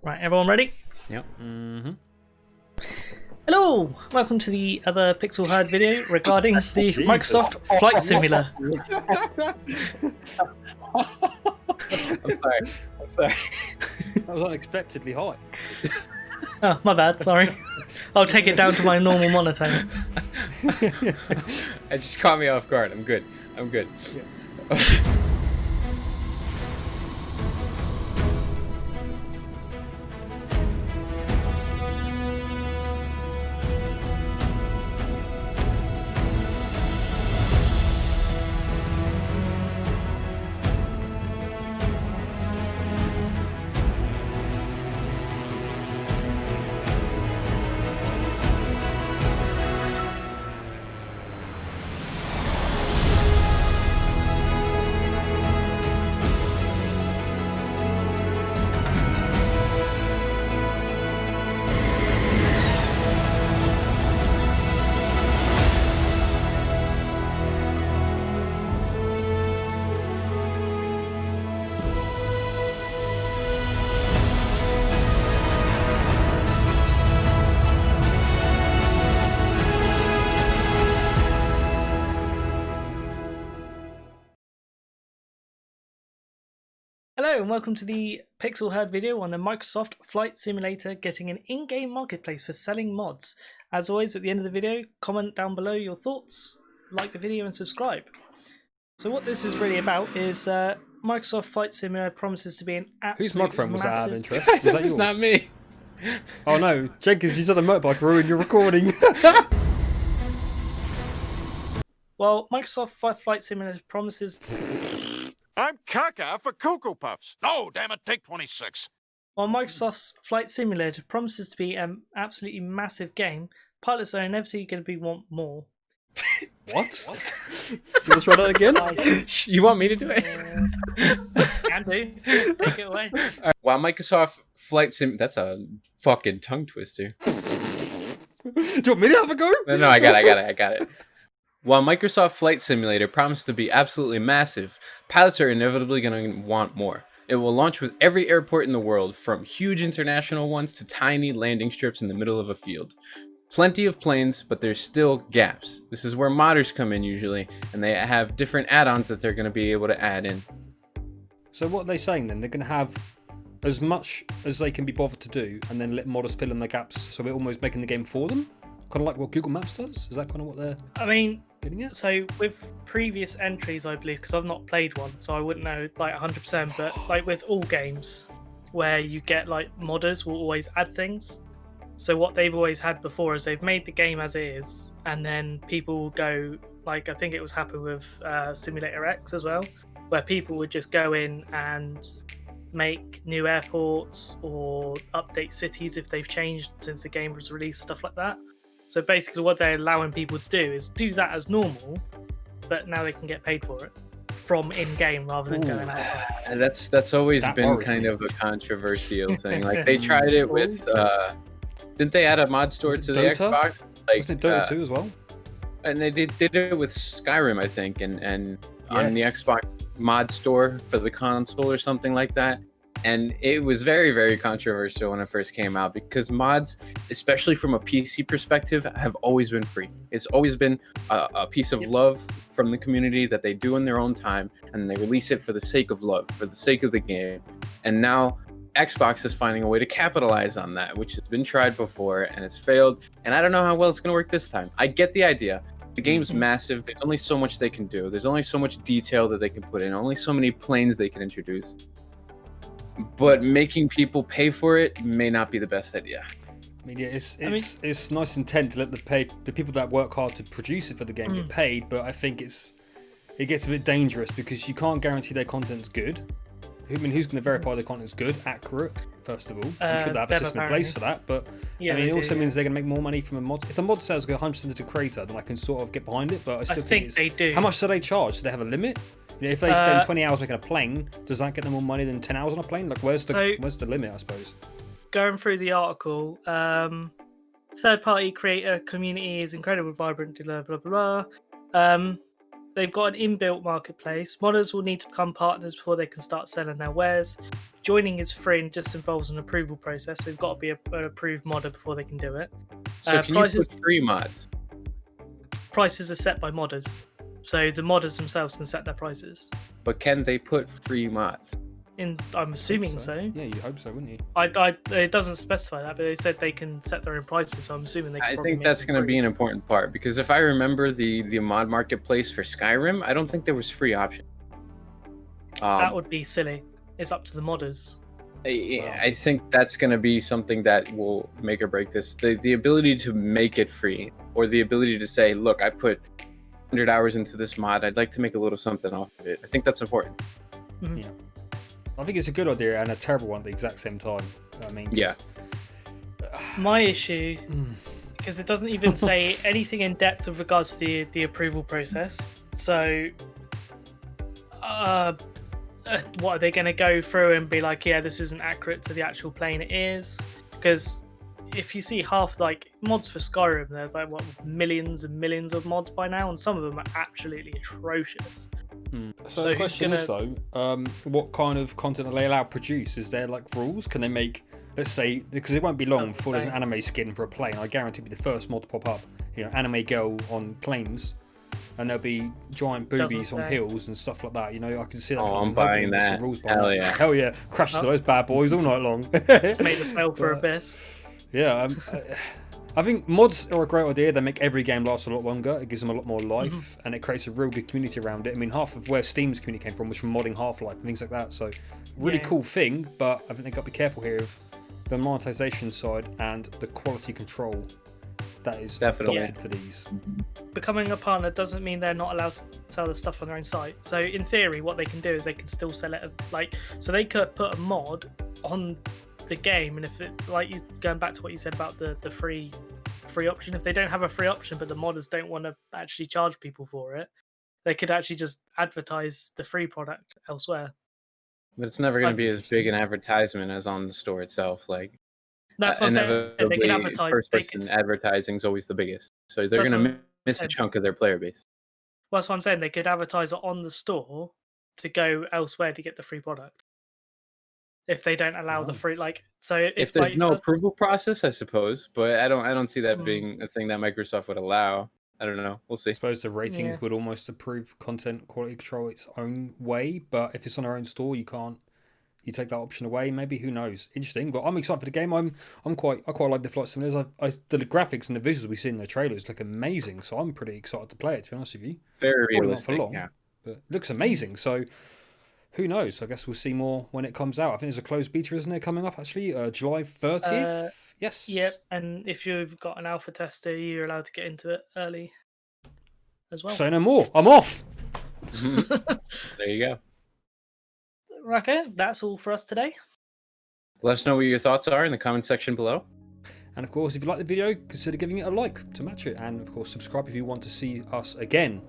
Right, everyone ready? Yep. Mm-hmm. Hello! Welcome to the other Pixel Herd video regarding the Jesus. Microsoft Flight Simulator. I'm sorry. That was unexpectedly high. Oh, my bad, sorry. I'll take it down to my normal monotone. It just caught me off guard. I'm good. Yeah. Hello and welcome to the Pixel Herd video on the Microsoft Flight Simulator getting an in-game marketplace for selling mods. As always, at the end of the video, comment down below your thoughts, like the video and subscribe. So what this is really about is Microsoft Flight Simulator promises to be an Whose absolutely microphone was that out of massive... interest? Was that It's yours? not me. Oh no, Jenkins, you said a motorbike ruined your recording. Well, Microsoft Flight Simulator promises... I'm caca for Cocoa Puffs. No, damn it, take 26. While Microsoft's Flight Simulator promises to be an absolutely massive game, pilots are inevitably going to want more. What? Do you want to try that again? You want me to do it? Can do. Take it away. While Microsoft Flight Sim... That's a fucking tongue twister. Do you want me to have a go? No, I got it. While Microsoft Flight Simulator promises to be absolutely massive, pilots are inevitably going to want more. It will launch with every airport in the world, from huge international ones to tiny landing strips in the middle of a field. Plenty of planes, but there's still gaps. This is where modders come in usually, and they have different add-ons that they're going to be able to add in. So what are they saying then? They're going to have as much as they can be bothered to do, and then let modders fill in the gaps, so we're almost making the game for them? Kind of like what Google Maps does? Is that kind of what they're I mean, getting at? so with previous entries, I believe, because I've not played one, so I wouldn't know like 100%, but like with all games where you get like modders will always add things. So what they've always had before is they've made the game as is, and then people will go, like I think it was happening with Simulator X as well, where people would just go in and make new airports or update cities if they've changed since the game was released, stuff like that. So basically what they're allowing people to do is do that as normal, but now they can get paid for it from in-game rather than going outside. And that's always That been worries kind me. of a controversial thing. Like they tried it with didn't they add a mod store Was to it the Dota? Xbox? Like, Wasn't it Dota 2 as well? and they did it with Skyrim, I think, and on the Yes. Xbox mod store for the console or something like that. And it was very, very controversial when it first came out because mods, especially from a PC perspective, have always been free. It's always been a piece of love from the community that they do in their own time, and they release it for the sake of love, for the sake of the game. And now Xbox is finding a way to capitalize on that, which has been tried before and it's failed. And I don't know how well it's going to work this time. I get the idea. The game's massive. There's only so much they can do. There's only so much detail that they can put in, only so many planes they can introduce. But making people pay for it may not be the best idea. I mean, yeah, it's nice intent to let the people that work hard to produce it for the game get paid, but I think it gets a bit dangerous because you can't guarantee their content's good. I mean, who's going to verify the content's good, accurate? First of all, I'm sure they have a system in place for that. But Yeah, I mean, they it also do, means they're going to make more money from a mod. If the mod sales go 100% to the creator, then I can sort of get behind it. But I still think they do. How much do they charge? Do they have a limit? You know, if they spend 20 hours making a plane, does that get them more money than 10 hours on a plane? Like, where's the limit? I suppose. Going through the article, third-party creator community is incredibly vibrant, blah, blah, blah. they've got an inbuilt marketplace. Modders will need to become partners before they can start selling their wares. Joining is free and just involves an approval process. So they've got to be an approved modder before they can do it. So can you put free mods? Prices are set by modders, so the modders themselves can set their prices. But can they put free mods? I'm assuming so. Yeah, you hope so, wouldn't you? It doesn't specify that, but they said they can set their own prices, so I'm assuming they can. I think that's going to be an important part, because if I remember the mod marketplace for Skyrim, I don't think there was free option. That would be silly. It's up to the modders. I think that's going to be something that will make or break this. The ability to make it free, or the ability to say, look, I put 100 hours into this mod, I'd like to make a little something off of it. I think that's important. Mm-hmm. Yeah. I think it's a good idea and a terrible one at the exact same time. I mean, yeah. My issue, because it doesn't even say anything in depth with regards to the approval process. So, what are they going to go through and be like, yeah, this isn't accurate to the actual plane it is? Because if you see half like mods for Skyrim, there's like what, millions and millions of mods by now, and some of them are absolutely atrocious. So the question is though, what kind of content are they allowed to produce? Is there like rules? Can they make, let's say, because it won't be long before there's an anime skin for a plane. I guarantee it'll be the first mod to pop up. You know, anime girl on planes, and there'll be giant boobies on hills and stuff like that. You know, I can see that. Oh, I'm buying that. Hell yeah! Hell yeah! Crashes to those bad boys all night long. Just make the sale for Abyss. Yeah, I think mods are a great idea. They make every game last a lot longer. It gives them a lot more life, and it creates a real good community around it. I mean, half of where Steam's community came from was from modding Half-Life and things like that. So, really cool thing. But I think they've got to be careful here of the monetization side and the quality control that is adopted for these. Becoming a partner doesn't mean they're not allowed to sell the stuff on their own site. So in theory, what they can do is they can still sell it, so they could put a mod on the game, and if it, like, you going back to what you said about the free option, if they don't have a free option but the modders don't want to actually charge people for it, they could actually just advertise the free product elsewhere. But it's never going to be as big an advertisement as on the store itselwell. Like, that's what I'm saying. They can advertise. First-person advertising is always the biggest, so they're going to miss a chunk of their player base. Well, that's what I'm saying. They could advertise it on the store to go elsewhere to get the free product. If they don't allow the free, if there's no approval process, I suppose, but I don't see that being a thing that Microsoft would allow. I don't know. We'll see. I suppose the ratings would almost approve content quality control its own way, but if it's on our own store, you can't. You take that option away, maybe. Who knows? Interesting. But I'm excited for the game. I quite like the flight simulators. The graphics and the visuals we see in the trailers look amazing, so I'm pretty excited to play it. To be honest with you, very probably realistic. Not for long, but it looks amazing. So who knows? I guess we'll see more when it comes out. I think there's a closed beta, isn't there, coming up actually? July 30th. Yes. Yep. And if you've got an alpha tester, you're allowed to get into it early as well. Say no more. I'm off. There you go. Okay, that's all for us today. Let us know what your thoughts are in the comment section below. And of course, if you like the video, consider giving it a like to match it. And of course, subscribe if you want to see us again